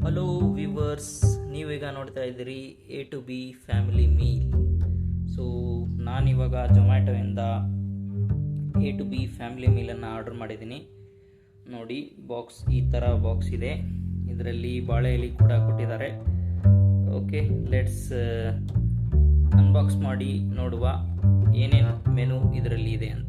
Hello viewers, ನೀವೀಗ ನೋಡ್ತಾ ಇದ್ದೀರಿ A two B family meal. So ನಾನಿವಾಗ ಜೊಮ್ಯಾಟೊಯಿಂದ ಎ ಟು ಬಿ ಫ್ಯಾಮಿಲಿ ಮೀಲನ್ನು ಆರ್ಡರ್ ಮಾಡಿದ್ದೀನಿ. ನೋಡಿ, ಬಾಕ್ಸ್ ಈ ಥರ ಬಾಕ್ಸ್ ಇದೆ. ಇದರಲ್ಲಿ ಬಾಳೆ ಎಲೆ ಕೂಡ ಕೊಟ್ಟಿದ್ದಾರೆ. ಓಕೆ, ಲೆಟ್ಸ್ ಅನ್ಬಾಕ್ಸ್ ಮಾಡಿ ನೋಡುವ ಏನೇನು ಮೆನು ಇದರಲ್ಲಿ ಇದೆ ಅಂತ.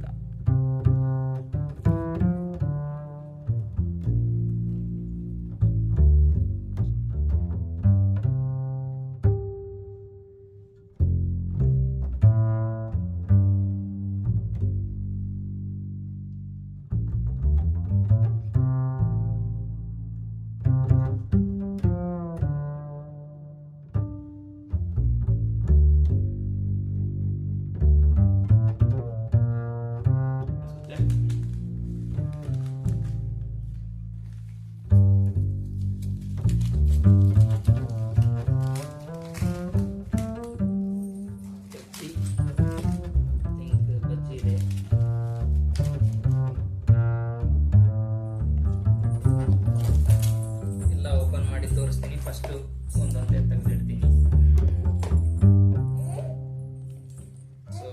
ತೋರಿಸ್ತೀನಿ. ಫಸ್ಟು ಒಂದೊಂದೇ ತೆಗೆದಿಡ್ತೀನಿ. ಸೊ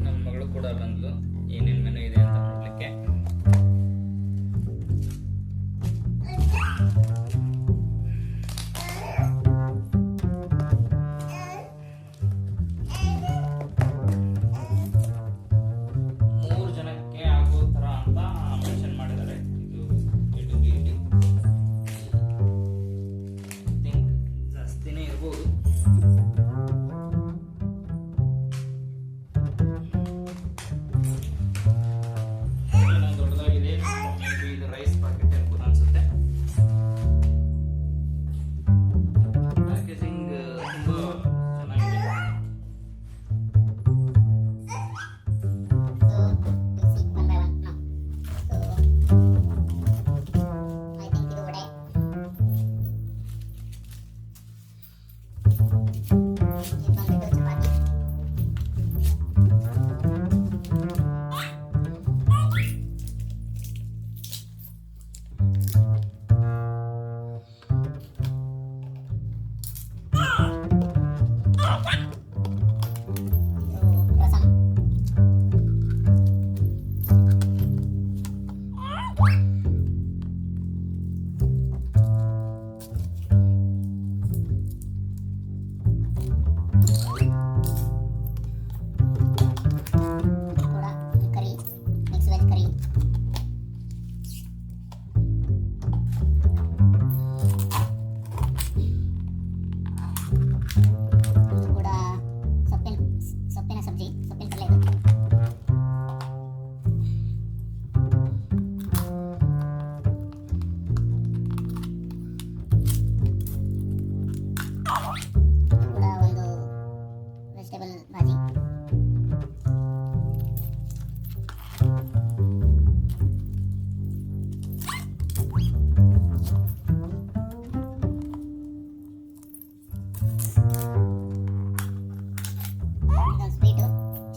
ನನ್ನ ಮಗಳು ಕೂಡ ಬಂದ್ಲು ಏನೇನು ಮೆನು ಇದೆ ಅಂತ ನೋಡಲಿಕ್ಕೆ. ಮೂರು ಜನಕ್ಕೆ ಆಗೋ ಥರ ಅಂತ ಮೆನ್ಷನ್ ಮಾಡಿದ್ದಾರೆ. ಇದು ಜಾಸ್ತಿನೇ ಇರ್ಬೋದು. ದೊಡ್ಡದಾಗಿದೆ. ಇದು ರೈಸ್ ಪ್ಯಾಕೆಟ್ ಇರ್ಬೋದು ಅನ್ಸುತ್ತೆ. ಪ್ಯಾಕೇಜಿಂಗ್ ತುಂಬಾ ಚೆನ್ನಾಗಿದೆ.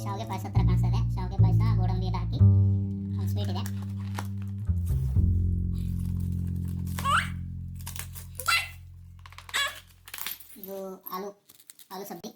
ಶಾವಿಗೆ ಪಾಯಸ ಹತ್ರ ಕಾಣಿಸ್ತದೆ. ಶಾವಿಗೆ ಪಾಯಸ ಗೋಡಂಬಿ ಎಲ್ಲ ಹಾಕಿ ಒಂದು ಸ್ವೀಟ್ ಇದೆ. ಇದು ಆಲೂ ಸಬ್ಜಿ.